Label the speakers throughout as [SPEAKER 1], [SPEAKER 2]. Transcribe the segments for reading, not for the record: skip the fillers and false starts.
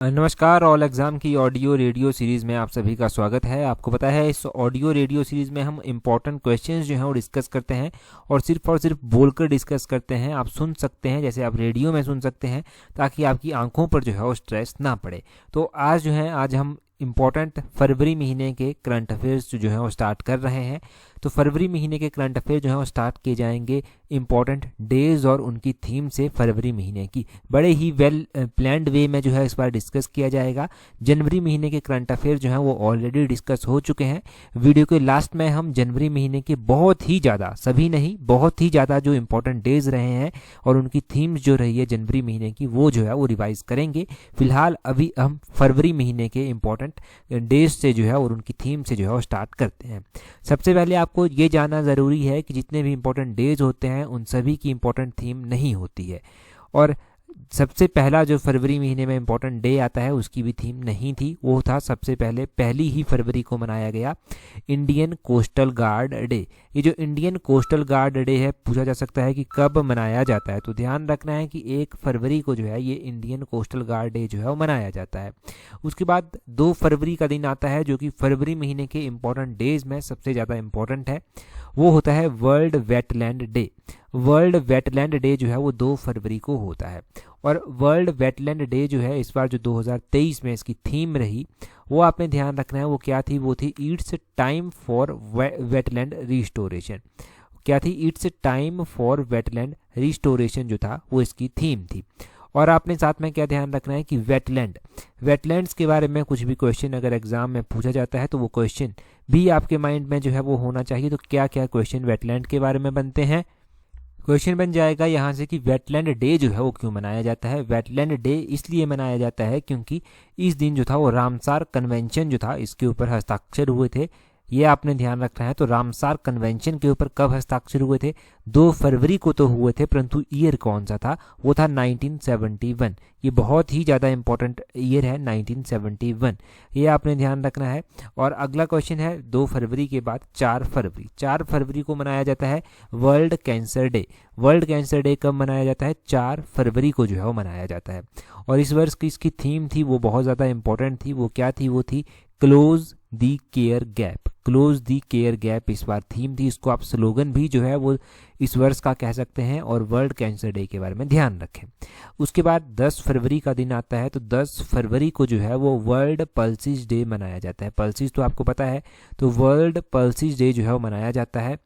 [SPEAKER 1] नमस्कार। All exam की audio radio series में आप सभी का स्वागत है। आपको पता है इस ऑडियो रेडियो सीरीज़ में हम इम्पॉर्टेंट क्वेश्चंस जो हैं वो डिस्कस करते हैं और सिर्फ बोलकर डिस्कस करते हैं। आप सुन सकते हैं, जैसे आप रेडियो में सुन सकते हैं, ताकि आपकी आंखों पर जो है वो स्ट्रेस ना पड़े। तो आज हम इम्पॉर्टेंट फरवरी महीने के करंट अफेयर्स जो हैं वो स्टार्ट कर रहे हैं। तो फरवरी महीने के करंट अफेयर जो हैं वो स्टार्ट किए जाएंगे इम्पॉर्टेंट डेज और उनकी थीम से फरवरी महीने की। बड़े ही वेल प्लान्ड वे में जो है इस बार डिस्कस किया जाएगा। जनवरी महीने के करंट अफेयर जो हैं वो ऑलरेडी डिस्कस हो चुके हैं। वीडियो के लास्ट में हम जनवरी महीने के बहुत ही ज़्यादा, सभी नहीं, बहुत ही ज़्यादा जो इम्पोर्टेंट डेज रहे हैं और उनकी थीम्स जो रही है जनवरी महीने की, वो जो है वो रिवाइज करेंगे। फिलहाल अभी हम फरवरी महीने के इम्पोर्टेंट डेज से जो है और उनकी थीम से जो है वो स्टार्ट करते हैं। सबसे पहले आपको ये जानना ज़रूरी है कि जितने भी इम्पोर्टेंट डेज होते हैं उन सभी की इम्पोर्टेंट थीम नहीं होती है। और सबसे पहला जो फरवरी महीने में इम्पोर्टेंट डे आता है उसकी भी थीम नहीं थी। वो था सबसे पहले पहली ही फरवरी को मनाया गया इंडियन कोस्टल गार्ड डे। ये जो इंडियन कोस्टल गार्ड डे है, पूछा जा सकता है कि कब मनाया जाता है। तो ध्यान रखना है कि 1 फरवरी को जो है ये इंडियन कोस्टल गार्ड डे जो है वो मनाया जाता है। उसके बाद 2 फरवरी का दिन आता है जो कि फरवरी महीने के इम्पोर्टेंट डेज में सबसे ज़्यादा इम्पोर्टेंट है। वो होता है world wetland day. World wetland day जो है वो 2 फरवरी को होता है। और वर्ल्ड वेटलैंड डे जो है इस बार जो 2023 में इसकी थीम रही, वो आपने ध्यान रखना है। वो क्या थी? वो थी it's time for wetland restoration. क्या थी? It's time for wetland restoration जो था वो इसकी थीम थी। और आपने साथ में क्या ध्यान रखना है कि वेटलैंड्स के बारे में कुछ भी क्वेश्चन अगर एग्जाम में पूछा जाता है तो वो क्वेश्चन भी आपके माइंड में जो है वो होना चाहिए। तो क्या क्या क्वेश्चन वेटलैंड के बारे में बनते हैं? क्वेश्चन बन जाएगा यहाँ से कि वेटलैंड डे जो है वो क्यों मनाया जाता है। वेटलैंड डे इसलिए मनाया जाता है क्योंकि इस दिन जो था वो रामसार कन्वेंशन जो था इसके ऊपर हस्ताक्षर हुए थे। ये आपने ध्यान रखना है। तो रामसार कन्वेंशन के ऊपर कब हस्ताक्षर हुए थे? 2 फरवरी को तो हुए थे, परंतु ईयर कौन सा था? वो था 1971। ये बहुत ही ज़्यादा इंपॉर्टेंट ईयर है 1971, ये आपने ध्यान रखना है। और अगला क्वेश्चन है 2 फरवरी के बाद 4 फरवरी को मनाया जाता है world cancer day. World cancer day कब मनाया जाता है? 4 फरवरी को जो है वो मनाया जाता है। और इस वर्ष की इसकी थीम थी वो बहुत ज़्यादा इंपॉर्टेंट थी। वो क्या थी? वो थी close the care gap. Close the care gap इस बार थीम थी। इसको आप स्लोगन भी जो है वो इस वर्ष का कह सकते हैं। और वर्ल्ड कैंसर डे के बारे में ध्यान रखें। उसके बाद 10 फरवरी का दिन आता है। तो 10 फरवरी को जो है वो वर्ल्ड पल्सिस डे मनाया जाता है। पल्सिस तो आपको पता है। तो वर्ल्ड पल्सिस डे जो है वो मनाया जाता है।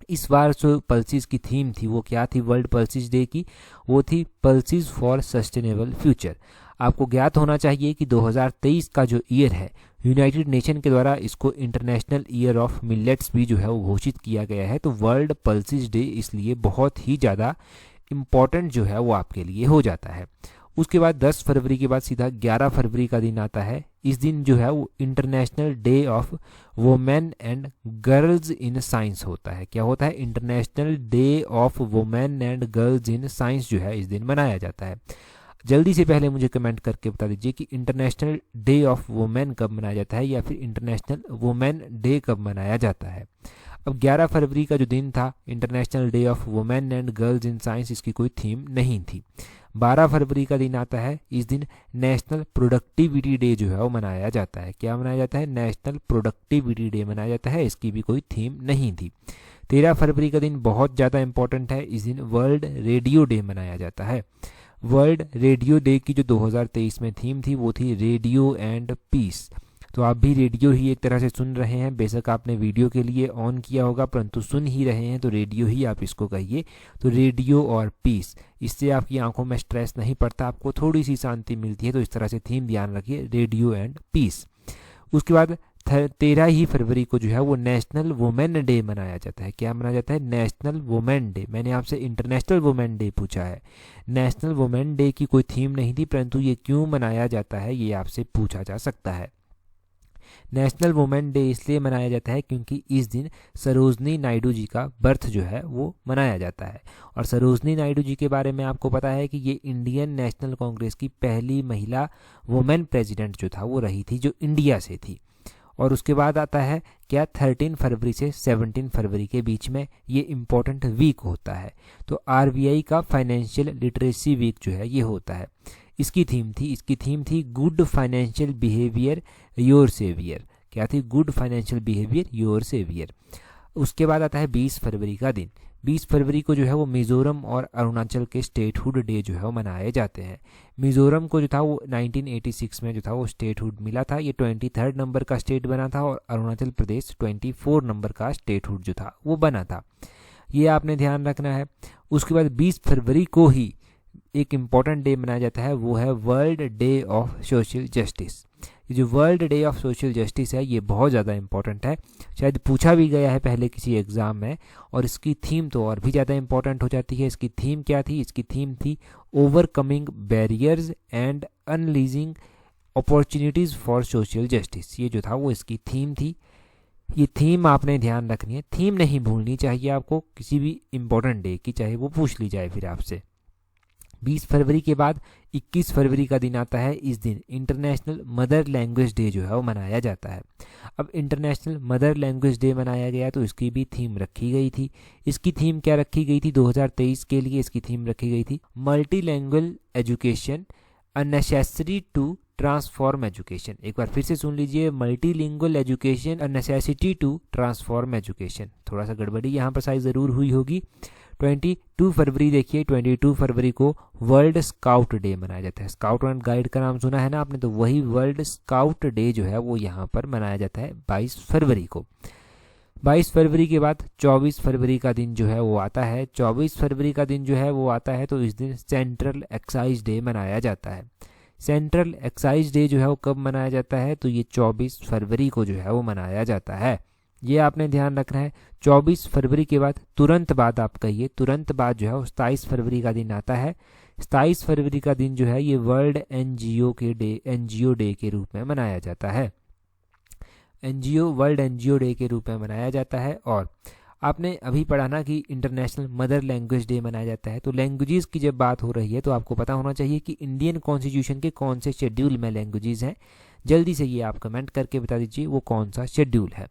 [SPEAKER 1] इस बार जो पल्सिस की थीम थी वो क्या थी वर्ल्ड पल्सिस डे की? वो थी पल्सिस फॉर सस्टेनेबल फ्यूचर। आपको ज्ञात होना चाहिए कि 2023 का जो ईयर है, यूनाइटेड नेशन के द्वारा इसको इंटरनेशनल ईयर ऑफ मिलेट्स भी जो है वो घोषित किया गया है। तो वर्ल्ड पल्सिस डे इसलिए बहुत ही ज़्यादा इम्पॉर्टेंट जो है वो आपके लिए हो जाता है। उसके बाद 10 फरवरी के बाद सीधा 11 फरवरी का दिन आता है। इस दिन जो है वो international day of women and girls in science होता है। क्या होता है? International day of women and girls in science जो है इस दिन मनाया जाता है। जल्दी से पहले मुझे कमेंट करके बता दीजिए कि इंटरनेशनल डे ऑफ वुमेन कब मनाया जाता है या फिर इंटरनेशनल वुमेन डे कब मनाया जाता है। अब 11 फरवरी का जो दिन था international day of women and girls in science, इसकी कोई थीम नहीं थी। 12 फरवरी का दिन आता है। इस दिन नेशनल प्रोडक्टिविटी डे जो है वो मनाया जाता है। क्या मनाया जाता है? नेशनल प्रोडक्टिविटी डे मनाया जाता है। इसकी भी कोई थीम नहीं थी। 13 फरवरी का दिन बहुत ज़्यादा इंपॉर्टेंट है। इस दिन वर्ल्ड रेडियो डे मनाया जाता है। वर्ल्ड रेडियो डे की जो 2023 में थीम थी वो थी रेडियो एंड पीस। तो आप भी रेडियो ही एक तरह से सुन रहे हैं। बेशक आपने वीडियो के लिए ऑन किया होगा, परंतु सुन ही रहे हैं, तो रेडियो ही आप इसको कहिए। तो रेडियो और पीस, इससे आपकी आंखों में स्ट्रेस नहीं पड़ता, आपको थोड़ी सी शांति मिलती है। तो इस तरह से थीम ध्यान रखिए, रेडियो एंड पीस। उसके बाद 13 ही फरवरी को जो है वो नेशनल वुमेन डे मनाया जाता है। क्या मनाया जाता है? National women day. मैंने आपसे इंटरनेशनल वुमेन डे पूछा है। नेशनल वुमेन डे की कोई थीम नहीं थी, परंतु ये क्यों मनाया जाता है ये आपसे पूछा जा सकता है। नेशनल वुमेन डे इसलिए मनाया जाता है क्योंकि इस दिन सरोजनी नायडू जी का बर्थ जो है वो मनाया जाता है। और सरोजनी नायडू जी के बारे में आपको पता है कि ये इंडियन नेशनल कांग्रेस की पहली महिला वुमेन प्रेसिडेंट जो था वो रही थी, जो इंडिया से थी। और उसके बाद आता है क्या? 13 फरवरी से 17 फरवरी के बीच में ये इम्पोर्टेंट वीक होता है। तो आरबीआई का फाइनेंशियल लिटरेसी वीक जो है ये होता है। इसकी थीम थी good financial behaviour your saviour. क्या थी? Good financial behaviour your saviour. उसके बाद आता है 20 फरवरी का दिन। 20 फरवरी को जो है वो मिज़ोरम और अरुणाचल के स्टेटहुड डे जो है वो मनाए जाते हैं। मिज़ोरम को जो था वो 1986 में जो था वो स्टेटहुड मिला था, ये 23rd नंबर का स्टेट बना था, और अरुणाचल प्रदेश 24 नंबर का स्टेटहुड जो था वो बना था। ये आपने ध्यान रखना है। उसके बाद 20 फरवरी को ही एक इम्पॉर्टेंट डे मनाया जाता है, वो है world day of social justice. ये जो world day of social justice है ये बहुत ज़्यादा इंपॉर्टेंट है, शायद पूछा भी गया है पहले किसी एग्ज़ाम में, और इसकी थीम तो और भी ज़्यादा इंपॉर्टेंट हो जाती है। इसकी थीम क्या थी? इसकी थीम थी overcoming barriers and unleashing opportunities for social justice. ये जो था वो इसकी थीम थी। ये थीम आपने ध्यान रखनी है, थीम नहीं भूलनी चाहिए आपको किसी भी इम्पोर्टेंट डे की, चाहे वो पूछ ली जाए फिर आपसे। 20 फरवरी के बाद 21 फरवरी का दिन आता है। इस दिन इंटरनेशनल मदर लैंग्वेज डे जो है वो मनाया जाता है। अब इंटरनेशनल मदर लैंग्वेज डे मनाया गया तो इसकी भी थीम रखी गई थी। इसकी थीम क्या रखी गई थी? 2023 के लिए इसकी थीम रखी गई थी multilanguage education a necessity to transform education. एक बार फिर से सुन लीजिए, multilingual education a necessity to transform education. थोड़ा सा गड़बड़ी यहाँ पर शायद ज़रूर हुई होगी। 22 फरवरी देखिए, 22 फरवरी को वर्ल्ड स्काउट डे मनाया जाता है। स्काउट एंड गाइड का नाम सुना है ना आपने, तो वही वर्ल्ड स्काउट डे जो है वो यहाँ पर मनाया जाता है 22 फरवरी को। 22 फरवरी के बाद 24 फरवरी का दिन जो है वो आता है। 24 फरवरी का दिन जो है वो आता है तो इस दिन सेंट्रल एक्साइज डे मनाया जाता है। सेंट्रल एक्साइज डे जो है वो कब मनाया जाता है? तो ये 24 फरवरी को जो है वो मनाया जाता है। ये आपने ध्यान रखना है। 24 फरवरी के बाद तुरंत बाद आप कहिए, तुरंत बाद जो है वो 27 फरवरी का दिन आता है। 27 फरवरी का दिन जो है ये वर्ल्ड एनजीओ डे के रूप में मनाया जाता है। वर्ल्ड एनजीओ डे के रूप में मनाया जाता है। और आपने अभी पढ़ा ना कि इंटरनेशनल मदर लैंग्वेज डे मनाया जाता है, तो लैंग्वेजेस की जब बात हो रही है तो आपको पता होना चाहिए कि इंडियन कॉन्स्टिट्यूशन के कौन से शेड्यूल में लैंग्वेजेस हैं। जल्दी से ये आप कमेंट करके बता दीजिए वो कौन सा शेड्यूल है।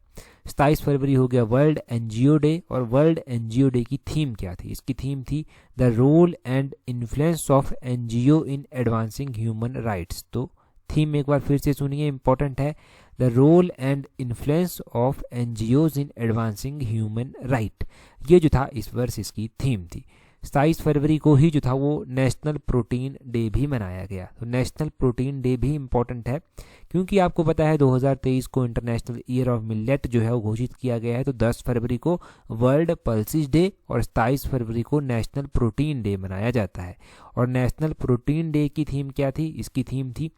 [SPEAKER 1] 27 फरवरी हो गया वर्ल्ड एनजीओ डे। और वर्ल्ड एनजीओ डे की थीम क्या थी? इसकी थीम थी the role and influence of NGO in advancing human rights. तो थीम एक बार फिर से सुनिए, इंपॉर्टेंट है, the role and influence of NGOs in advancing human right. ये जो था इस वर्ष इसकी थीम थी। 27 फरवरी को ही जो था वो नेशनल प्रोटीन डे भी मनाया गया। तो नेशनल प्रोटीन डे भी इम्पॉर्टेंट है क्योंकि आपको पता है 2023 को इंटरनेशनल ईयर ऑफ मिलेट जो है वो घोषित किया गया है। तो 10 फरवरी को वर्ल्ड पल्सिस डे और 27 फरवरी को नेशनल प्रोटीन डे मनाया जाता है। और नेशनल प्रोटीन डे की थीम क्या थी? इसकी थीम थी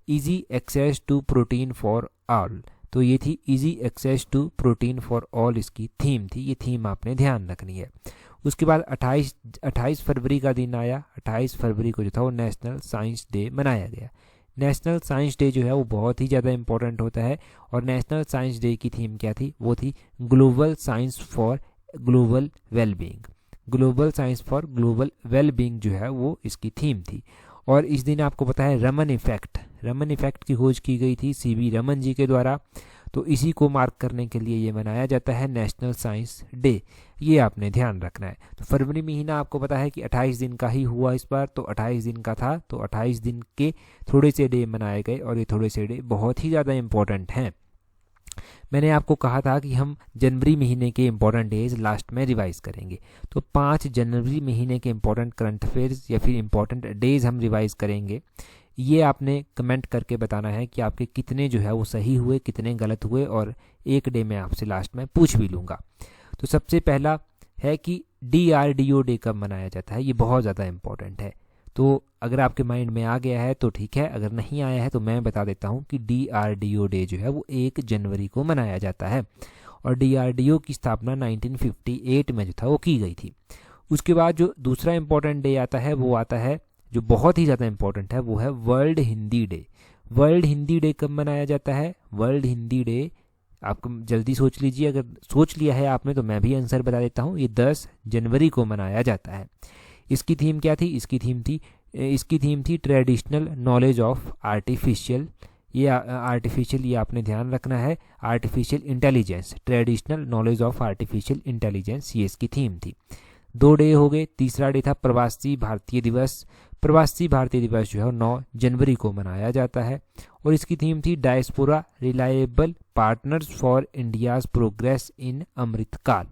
[SPEAKER 1] easy access to protein for all. तो ये थी easy access to protein for all, इसकी थीम थी। ये थीम आपने ध्यान रखनी है। उसके बाद 28 फरवरी का दिन आया। 28 फरवरी को जो था वो नेशनल साइंस डे मनाया गया। नेशनल साइंस डे जो है वो बहुत ही ज़्यादा इंपॉर्टेंट होता है। और नेशनल साइंस डे की थीम क्या थी? वो थी global science for global wellbeing. Global science for global wellbeing जो है वो इसकी थीम थी। और इस दिन आपको पता है रमन इफेक्ट की खोज की गई थी सीवी रमन जी के द्वारा। तो इसी को मार्क करने के लिए ये मनाया जाता है नेशनल साइंस डे। ये आपने ध्यान रखना है। तो फरवरी महीना आपको पता है कि 28 दिन का ही हुआ इस बार, तो 28 दिन का था, तो 28 दिन के थोड़े से डे मनाए गए और ये थोड़े से डे बहुत ही ज़्यादा इंपॉर्टेंट हैं। मैंने आपको कहा था कि हम जनवरी महीने के इंपॉर्टेंट डेज लास्ट में रिवाइज करेंगे। तो 5 जनवरी महीने के इंपॉर्टेंट करंट अफेयर्स या फिर इंपॉर्टेंट डेज हम रिवाइज करेंगे। ये आपने कमेंट करके बताना है कि आपके कितने जो है वो सही हुए, कितने गलत हुए, और एक डे में आपसे लास्ट में पूछ भी लूँगा। तो सबसे पहला है कि DRDO डे कब मनाया जाता है? ये बहुत ज़्यादा इंपॉर्टेंट है। तो अगर आपके माइंड में आ गया है तो ठीक है, अगर नहीं आया है तो मैं बता देता हूँ कि DRDO डे जो है वो 1 जनवरी को मनाया जाता है। और DRDO की स्थापना 1958 में जो था वो की गई थी। उसके बाद जो दूसरा इंपॉर्टेंट डे आता है वो आता है जो बहुत ही ज़्यादा इंपॉर्टेंट है, वो है world Hindi day. World Hindi day कब मनाया जाता है? वर्ल्ड हिंदी डे आपको जल्दी सोच लीजिए, अगर सोच लिया है आपने तो मैं भी आंसर बता देता हूँ। ये 10 जनवरी को मनाया जाता है। इसकी थीम क्या थी? इसकी थीम थी ट्रेडिशनल नॉलेज ऑफ आर्टिफिशियल। ये आपने ध्यान रखना है, artificial intelligence, traditional knowledge of artificial intelligence, ये इसकी थीम थी। 2 डे हो गए। तीसरा डे था प्रवासी भारतीय दिवस। प्रवासी भारतीय दिवस जो है 9 जनवरी को मनाया जाता है और इसकी थीम थी diaspora reliable partners for India's progress in Amritkaal.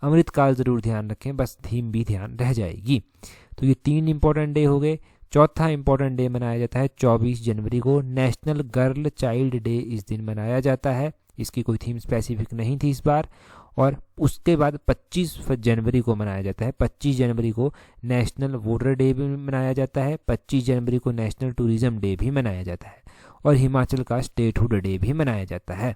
[SPEAKER 1] Amritkaal ज़रूर ध्यान रखें, बस थीम भी ध्यान रह जाएगी। तो ये 3 इंपॉर्टेंट डे हो गए। चौथा इंपॉर्टेंट डे मनाया जाता है 24 जनवरी को, नेशनल गर्ल चाइल्ड डे इस दिन मनाया जाता है। इसकी कोई थीम स्पेसिफिक नहीं थी इस बार। और उसके बाद 25 जनवरी को मनाया जाता है, 25 जनवरी को नेशनल वोटर डे भी मनाया जाता है, 25 जनवरी को नेशनल टूरिज्म डे भी मनाया जाता है और हिमाचल का स्टेटहुड डे भी मनाया जाता है।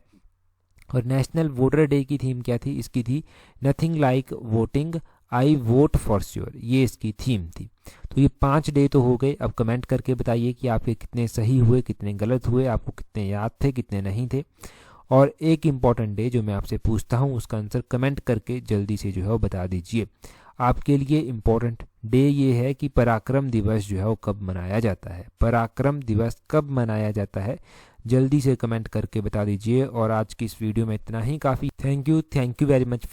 [SPEAKER 1] और नेशनल वोटर डे की थीम क्या थी? इसकी थी nothing like voting, I vote for sure, ये इसकी थीम थी। तो ये 5 डे तो हो गए। अब कमेंट करके बताइए कि आपके कितने सही हुए, कितने गलत हुए, आपको कितने याद थे, कितने नहीं थे। और एक इम्पॉर्टेंट डे जो मैं आपसे पूछता हूँ उसका आंसर कमेंट करके जल्दी से जो है वो बता दीजिए। आपके लिए इम्पॉर्टेंट डे ये है कि पराक्रम दिवस जो है वो कब मनाया जाता है। पराक्रम दिवस कब मनाया जाता है जल्दी से कमेंट करके बता दीजिए। और आज की इस वीडियो में इतना ही काफ़ी। Thank you very much.